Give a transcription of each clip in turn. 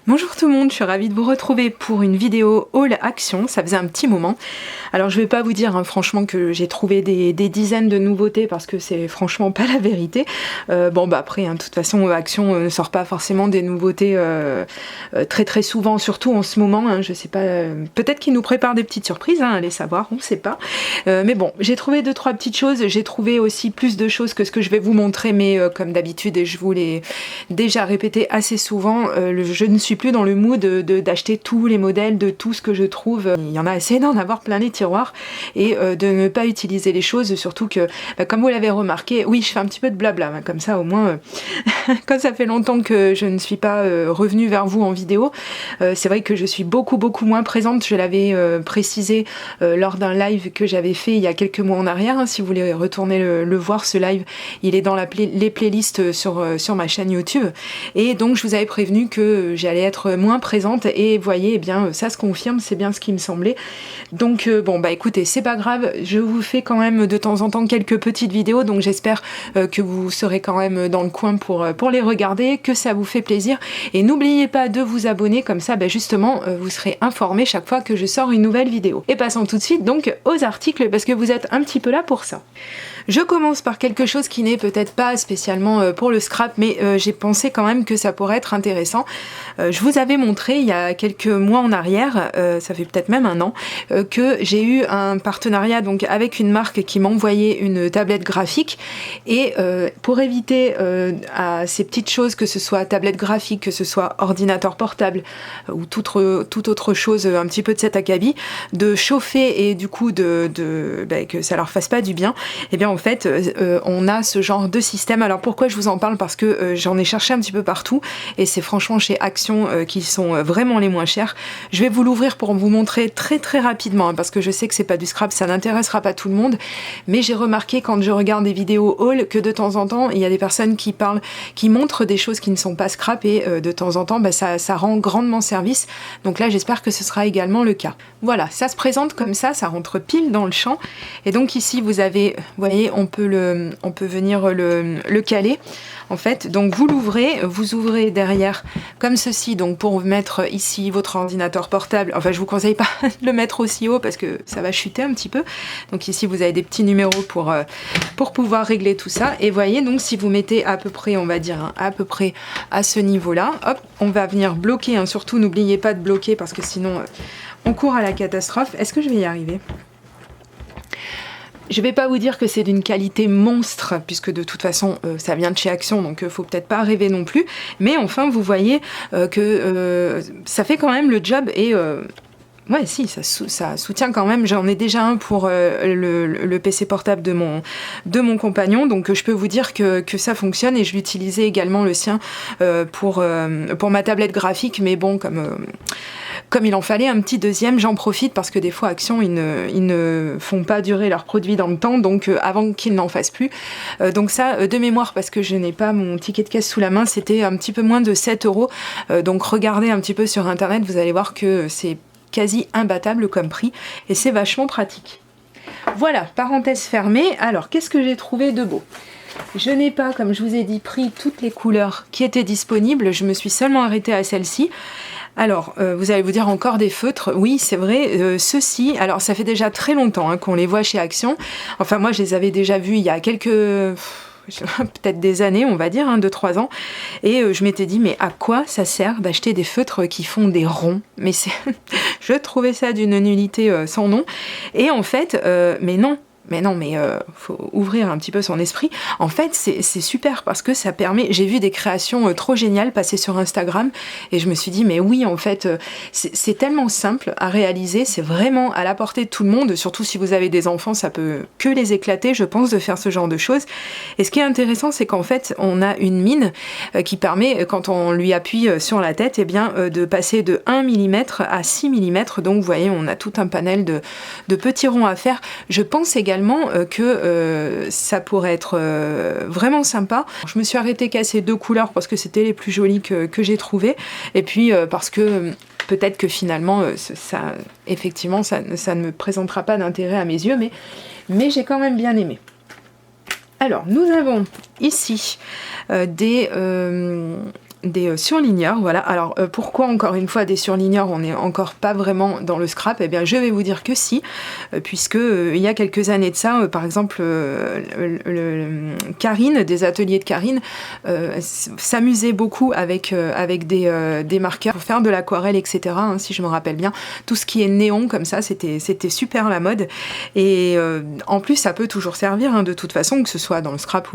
Bonjour tout le monde, je suis ravie de vous retrouver pour une vidéo haul action, ça faisait un petit moment. Alors je vais pas vous dire franchement que j'ai trouvé des dizaines de nouveautés parce que c'est franchement pas la vérité. Après, de toute façon Action ne sort pas forcément des nouveautés très souvent, surtout en ce moment, je sais pas, peut-être qu'ils nous préparent des petites surprises, allez savoir, on sait pas. Mais bon, j'ai trouvé 2-3 petites choses, j'ai trouvé aussi plus de choses que ce que je vais vous montrer, mais comme d'habitude, et je vous l'ai déjà répété assez souvent, je ne suis plus dans le mood d'acheter tous les modèles de tout ce que je trouve. Il y en a assez d'en avoir plein les tiroirs et de ne pas utiliser les choses, surtout que, comme vous l'avez remarqué, oui, je fais un petit peu de blabla, comme ça au moins, quand ça fait longtemps que je ne suis pas revenue vers vous en vidéo, c'est vrai que je suis beaucoup moins présente. Je l'avais précisé lors d'un live que j'avais fait il y a quelques mois en arrière. Si vous voulez retourner le voir, ce live, il est dans les playlists sur ma chaîne YouTube. Et donc je vous avais prévenu que j'allais être moins présente et voyez, ça se confirme, c'est bien ce qui me semblait. Donc écoutez, c'est pas grave, je vous fais quand même de temps en temps quelques petites vidéos, donc j'espère que vous serez quand même dans le coin pour les regarder, que ça vous fait plaisir. Et n'oubliez pas de vous abonner, comme ça justement vous serez informés chaque fois que je sors une nouvelle vidéo. Et passons tout de suite donc aux articles, parce que vous êtes un petit peu là pour ça. Je commence par quelque chose qui n'est peut-être pas spécialement pour le scrap, mais j'ai pensé quand même que ça pourrait être intéressant. Je vous avais montré il y a quelques mois en arrière, ça fait peut-être même un an, que j'ai eu un partenariat donc avec une marque qui m'envoyait une tablette graphique, et pour éviter à ces petites choses, que ce soit tablette graphique, que ce soit ordinateur portable ou toute autre chose un petit peu de cet acabit, de chauffer et du coup que ça leur fasse pas du bien, et bien en fait on a ce genre de système. Alors pourquoi je vous en parle? Parce que j'en ai cherché un petit peu partout et c'est franchement chez Action qui sont vraiment les moins chers. Je vais vous l'ouvrir pour vous montrer très rapidement, parce que je sais que c'est pas du scrap, ça n'intéressera pas tout le monde, mais j'ai remarqué quand je regarde des vidéos haul que de temps en temps il y a des personnes qui montrent des choses qui ne sont pas scrap, et de temps en temps ça rend grandement service. Donc là j'espère que ce sera également le cas. Voilà, ça se présente comme ça rentre pile dans le champ, et donc ici vous avez, vous voyez, on peut venir le caler en fait. Donc vous l'ouvrez, vous ouvrez derrière comme ceci, donc pour mettre ici votre ordinateur portable. Enfin je vous conseille pas de le mettre aussi haut parce que ça va chuter un petit peu. Donc ici vous avez des petits numéros pour pouvoir régler tout ça, et voyez, donc si vous mettez à peu près, on va dire à peu près à ce niveau là, hop, on va venir bloquer, surtout n'oubliez pas de bloquer parce que sinon on court à la catastrophe. Est-ce que je vais y arriver? Je vais pas vous dire que c'est d'une qualité monstre, puisque de toute façon ça vient de chez Action, donc faut peut-être pas rêver non plus, mais enfin vous voyez que ça fait quand même le job, et ouais, si, ça soutient quand même. J'en ai déjà un pour le PC portable de mon compagnon, donc je peux vous dire que ça fonctionne, et je l'utilisais également le sien pour ma tablette graphique, mais bon, comme il en fallait un petit deuxième, j'en profite parce que des fois Action ils ne font pas durer leurs produits dans le temps, donc avant qu'ils n'en fassent plus. Donc ça, de mémoire, parce que je n'ai pas mon ticket de caisse sous la main, c'était un petit peu moins de 7 €. Donc regardez un petit peu sur internet, vous allez voir que c'est quasi imbattable comme prix, et c'est vachement pratique. Voilà, parenthèse fermée. Alors qu'est-ce que j'ai trouvé de beau? Je n'ai pas, comme je vous ai dit, pris toutes les couleurs qui étaient disponibles, je me suis seulement arrêtée à celle-ci. Alors, vous allez vous dire encore des feutres, oui c'est vrai, ceux-ci, alors ça fait déjà très longtemps qu'on les voit chez Action, enfin moi je les avais déjà vus il y a peut-être des années, on va dire, 2-3 ans, et je m'étais dit, mais à quoi ça sert d'acheter des feutres qui font des ronds? Mais je trouvais ça d'une nullité sans nom, et en fait, mais non, faut ouvrir un petit peu son esprit. En fait, c'est super parce que ça permet... J'ai vu des créations trop géniales passer sur Instagram, et je me suis dit, mais oui, en fait, c'est tellement simple à réaliser, c'est vraiment à la portée de tout le monde, surtout si vous avez des enfants, ça peut que les éclater, je pense, de faire ce genre de choses. Et ce qui est intéressant, c'est qu'en fait, on a une mine qui permet, quand on lui appuie sur la tête, de passer de 1 mm à 6 mm, donc vous voyez, on a tout un panel de petits ronds à faire. Je pense également que ça pourrait être vraiment sympa. Je me suis arrêtée qu'à ces 2 couleurs parce que c'était les plus jolies que j'ai trouvées, et puis parce que peut-être que finalement effectivement ça ne me présentera pas d'intérêt à mes yeux, mais j'ai quand même bien aimé. Alors nous avons ici des des surligneurs, voilà. Alors pourquoi encore une fois des surligneurs, on n'est encore pas vraiment dans le scrap? Eh bien je vais vous dire que si, puisque il y a quelques années de ça, par exemple Karine, des ateliers de Karine, s'amusait beaucoup avec des marqueurs pour faire de l'aquarelle, etc. Hein, si je me rappelle bien, tout ce qui est néon comme ça, c'était super la mode. Et en plus ça peut toujours servir, hein, de toute façon, que ce soit dans le scrap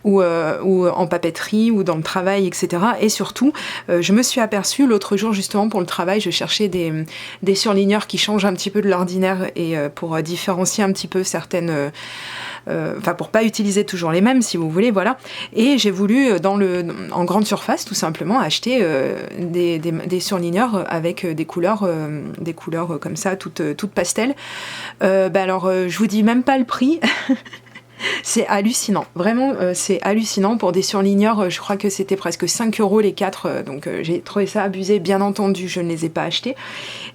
ou en papeterie ou dans le travail, etc. Et surtout, je me suis aperçue l'autre jour justement pour le travail, je cherchais des surligneurs qui changent un petit peu de l'ordinaire et pour différencier un petit peu certaines... Enfin pour pas utiliser toujours les mêmes si vous voulez, voilà. Et j'ai voulu en grande surface tout simplement acheter des surligneurs avec des couleurs comme ça, toutes pastel. Alors je vous dis même pas le prix. C'est hallucinant, vraiment c'est hallucinant pour des surligneurs, je crois que c'était presque 5 € les 4, donc j'ai trouvé ça abusé, bien entendu je ne les ai pas achetés,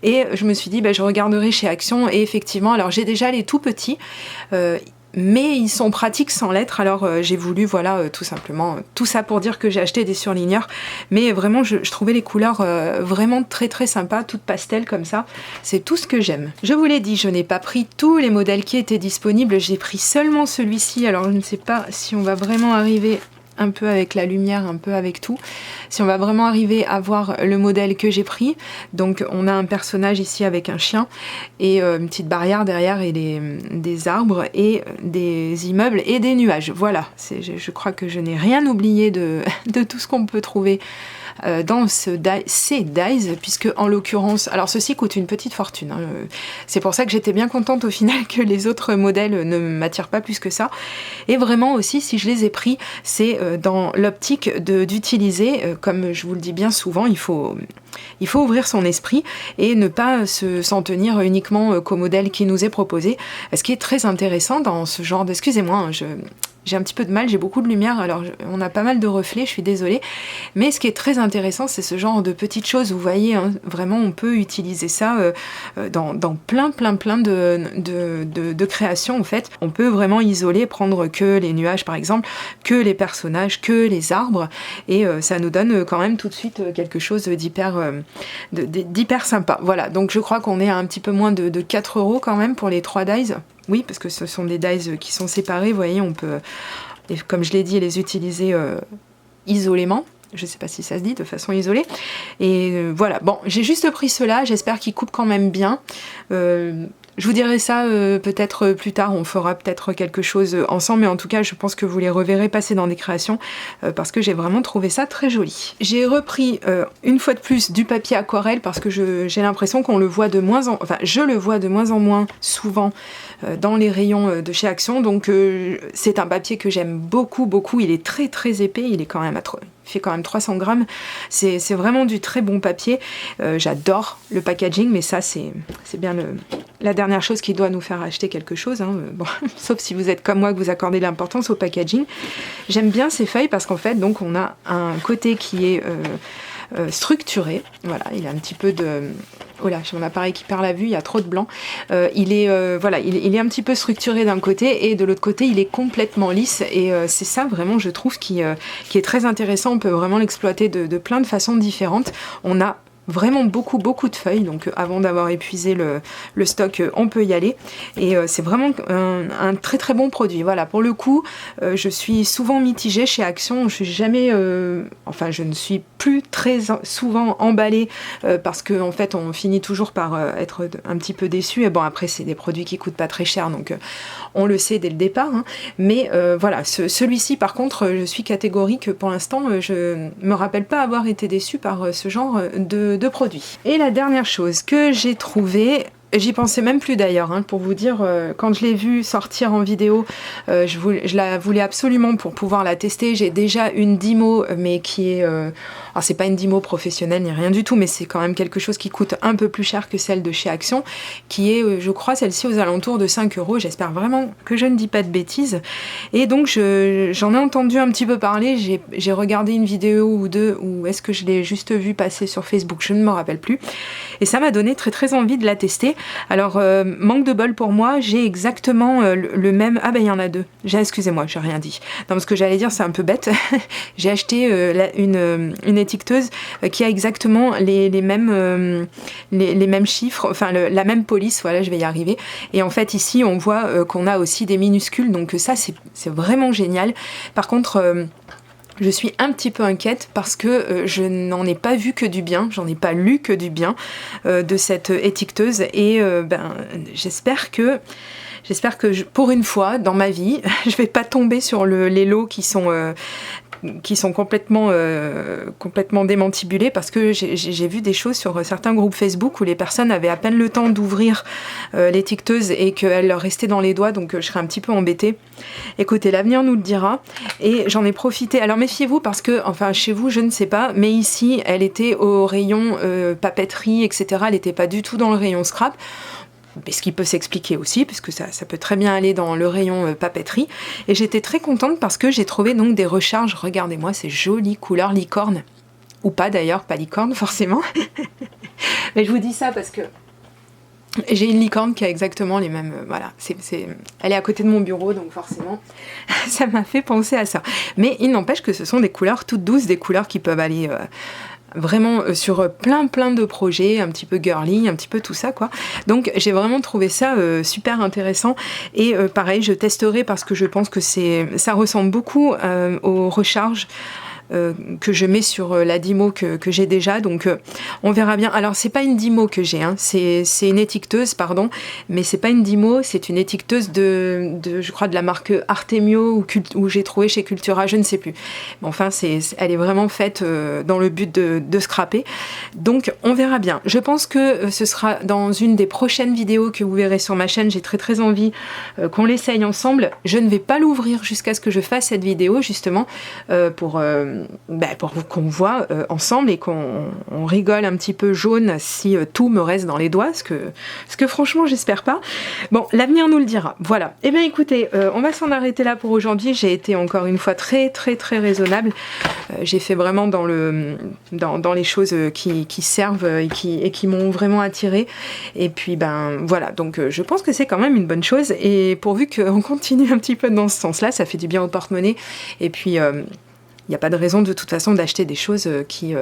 et je me suis dit je regarderai chez Action, et effectivement, alors j'ai déjà les tout petits, mais ils sont pratiques sans l'être, alors j'ai voulu, voilà, tout simplement, tout ça pour dire que j'ai acheté des surligneurs, mais vraiment je trouvais les couleurs vraiment très très sympas, toutes pastel comme ça, c'est tout ce que j'aime. Je vous l'ai dit, je n'ai pas pris tous les modèles qui étaient disponibles, j'ai pris seulement celui-ci, alors je ne sais pas si on va vraiment arriver un peu avec la lumière, un peu avec tout, si on va vraiment arriver à voir le modèle que j'ai pris. Donc on a un personnage ici avec un chien et une petite barrière derrière et des arbres et des immeubles et des nuages. Voilà, je crois que je n'ai rien oublié de tout ce qu'on peut trouver dans ces dies, puisque en l'occurrence, alors ceci coûte une petite fortune, hein, c'est pour ça que j'étais bien contente au final que les autres modèles ne m'attirent pas plus que ça, et vraiment aussi si je les ai pris, c'est dans l'optique d'utiliser, comme je vous le dis bien souvent, il faut ouvrir son esprit et ne pas s'en tenir uniquement qu'au modèle qui nous est proposé, ce qui est très intéressant dans ce genre de... Excusez-moi, hein, j'ai un petit peu de mal, j'ai beaucoup de lumière, alors on a pas mal de reflets, je suis désolée, mais ce qui est très intéressant, c'est ce genre de petites choses, vous voyez, hein, vraiment on peut utiliser ça dans plein de créations en fait. On peut vraiment isoler, prendre que les nuages par exemple, que les personnages, que les arbres, et ça nous donne quand même tout de suite quelque chose d'hyper sympa. Voilà, donc je crois qu'on est à un petit peu moins de 4 € quand même pour les 3 dies. Oui, parce que ce sont des dies qui sont séparés, vous voyez, on peut, comme je l'ai dit, les utiliser isolément. Je sais pas si ça se dit, de façon isolée. Et voilà, bon, j'ai juste pris cela, j'espère qu'il coupe quand même bien. Je vous dirai ça peut-être plus tard, on fera peut-être quelque chose ensemble, mais en tout cas je pense que vous les reverrez passer dans des créations parce que j'ai vraiment trouvé ça très joli. J'ai repris une fois de plus du papier aquarelle parce que j'ai l'impression qu'on le voit de moins en... Enfin, je le vois de moins en moins souvent dans les rayons de chez Action, donc c'est un papier que j'aime beaucoup, il est très très épais, il est quand même il fait quand même 300 grammes, c'est vraiment du très bon papier, j'adore le packaging, mais ça c'est bien la dernière chose qui doit nous faire acheter quelque chose, hein. Bon, sauf si vous êtes comme moi que vous accordez l'importance au packaging. J'aime bien ces feuilles parce qu'en fait donc on a un côté qui est structuré, voilà, il a un petit peu de... Oh là, j'ai mon appareil qui perd la vue, il y a trop de blanc. Il est un petit peu structuré d'un côté et de l'autre côté il est complètement lisse, et c'est ça vraiment je trouve qui est très intéressant. On peut vraiment l'exploiter de plein de façons différentes. On a vraiment beaucoup de feuilles, donc avant d'avoir épuisé le stock, on peut y aller, et c'est vraiment un très très bon produit. Voilà, pour le coup, je suis souvent mitigée chez Action, je suis jamais, je ne suis plus très souvent emballée parce que en fait on finit toujours par être un petit peu déçu, et bon après c'est des produits qui coûtent pas très cher, donc on le sait dès le départ, hein. Mais voilà, celui-ci par contre, je suis catégorique pour l'instant, je me rappelle pas avoir été déçue par ce genre de produits. Et la dernière chose que j'ai trouvée, j'y pensais même plus d'ailleurs, hein, pour vous dire, quand je l'ai vue sortir en vidéo, je la voulais absolument pour pouvoir la tester. J'ai déjà une Dymo, mais qui est... alors c'est pas une Dymo professionnelle ni rien du tout, mais c'est quand même quelque chose qui coûte un peu plus cher que celle de chez Action, qui est, je crois, celle-ci aux alentours de 5 €. J'espère vraiment que je ne dis pas de bêtises. Et donc j'en ai entendu un petit peu parler, j'ai regardé une vidéo ou deux, ou est-ce que je l'ai juste vue passer sur Facebook, je ne me rappelle plus. Et ça m'a donné très très envie de la tester. Alors, manque de bol pour moi, j'ai exactement le même... Ah ben il y en a deux. Excusez-moi, j'ai rien dit. Non, ce que j'allais dire, c'est un peu bête. J'ai acheté une étiqueteuse qui a exactement les mêmes chiffres, enfin la même police, voilà, je vais y arriver. Et en fait, ici, on voit qu'on a aussi des minuscules, donc ça, c'est vraiment génial. Par contre... je suis un petit peu inquiète parce que je n'en ai pas vu que du bien, j'en ai pas lu que du bien de cette étiqueteuse et j'espère que pour une fois dans ma vie, je vais pas tomber sur les lots qui sont complètement démantibulés parce que j'ai vu des choses sur certains groupes Facebook où les personnes avaient à peine le temps d'ouvrir l'étiqueteuse et qu'elle leur restait dans les doigts, donc je serais un petit peu embêtée. Écoutez, l'avenir nous le dira et j'en ai profité. Alors méfiez-vous parce que, enfin chez vous je ne sais pas, mais ici elle était au rayon papeterie, etc. Elle n'était pas du tout dans le rayon scrap. Mais ce qui peut s'expliquer aussi, puisque ça peut très bien aller dans le rayon papeterie. Et j'étais très contente parce que j'ai trouvé donc des recharges. Regardez-moi ces jolies couleurs licorne. Ou pas d'ailleurs, pas licorne forcément. Mais je vous dis ça parce que j'ai une licorne qui a exactement les mêmes... voilà, elle est à côté de mon bureau, donc forcément, ça m'a fait penser à ça. Mais il n'empêche que ce sont des couleurs toutes douces, des couleurs qui peuvent aller... vraiment sur plein de projets, un petit peu girly, un petit peu tout ça quoi. Donc j'ai vraiment trouvé ça super intéressant et pareil je testerai parce que je pense que ça ressemble beaucoup aux recharges que je mets sur la Dymo que j'ai déjà, donc on verra bien. Alors c'est pas une Dymo que j'ai, hein. C'est une étiqueteuse, pardon, mais c'est pas une Dymo, c'est une étiqueteuse de je crois de la marque Artemio ou j'ai trouvé chez Cultura, je ne sais plus. Mais enfin elle est vraiment faite dans le but de scraper, donc on verra bien. Je pense que ce sera dans une des prochaines vidéos que vous verrez sur ma chaîne. J'ai très envie qu'on l'essaye ensemble. Je ne vais pas l'ouvrir jusqu'à ce que je fasse cette vidéo justement pour qu'on voit ensemble et qu'on rigole un petit peu jaune si tout me reste dans les doigts, ce que franchement j'espère pas. Bon, l'avenir nous le dira. Voilà. Eh bien écoutez, on va s'en arrêter là pour aujourd'hui. J'ai été encore une fois très raisonnable. J'ai fait vraiment dans les choses qui servent et qui m'ont vraiment attirée. Et puis voilà, donc je pense que c'est quand même une bonne chose. Et pourvu qu'on continue un petit peu dans ce sens-là, ça fait du bien au porte-monnaie. Et puis il n'y a pas de raison de toute façon d'acheter des choses qui,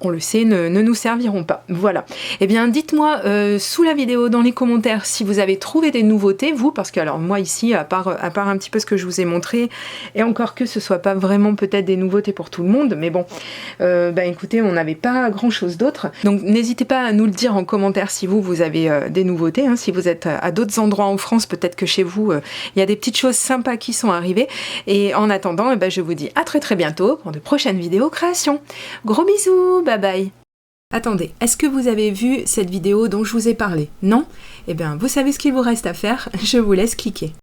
on le sait, ne nous serviront pas. Voilà. Eh bien, dites-moi sous la vidéo, dans les commentaires, si vous avez trouvé des nouveautés, vous, parce que alors moi ici, à part un petit peu ce que je vous ai montré, et encore que ce soit pas vraiment peut-être des nouveautés pour tout le monde, mais bon, écoutez, on n'avait pas grand-chose d'autre. Donc n'hésitez pas à nous le dire en commentaire si vous avez des nouveautés. Hein. Si vous êtes à d'autres endroits en France, peut-être que chez vous, il y a des petites choses sympas qui sont arrivées. Et en attendant, je vous dis à très bientôt pour de prochaines vidéos création. Gros bisous, bye bye. Attendez, est-ce que vous avez vu cette vidéo dont je vous ai parlé? Non? Eh bien, vous savez ce qu'il vous reste à faire, je vous laisse cliquer.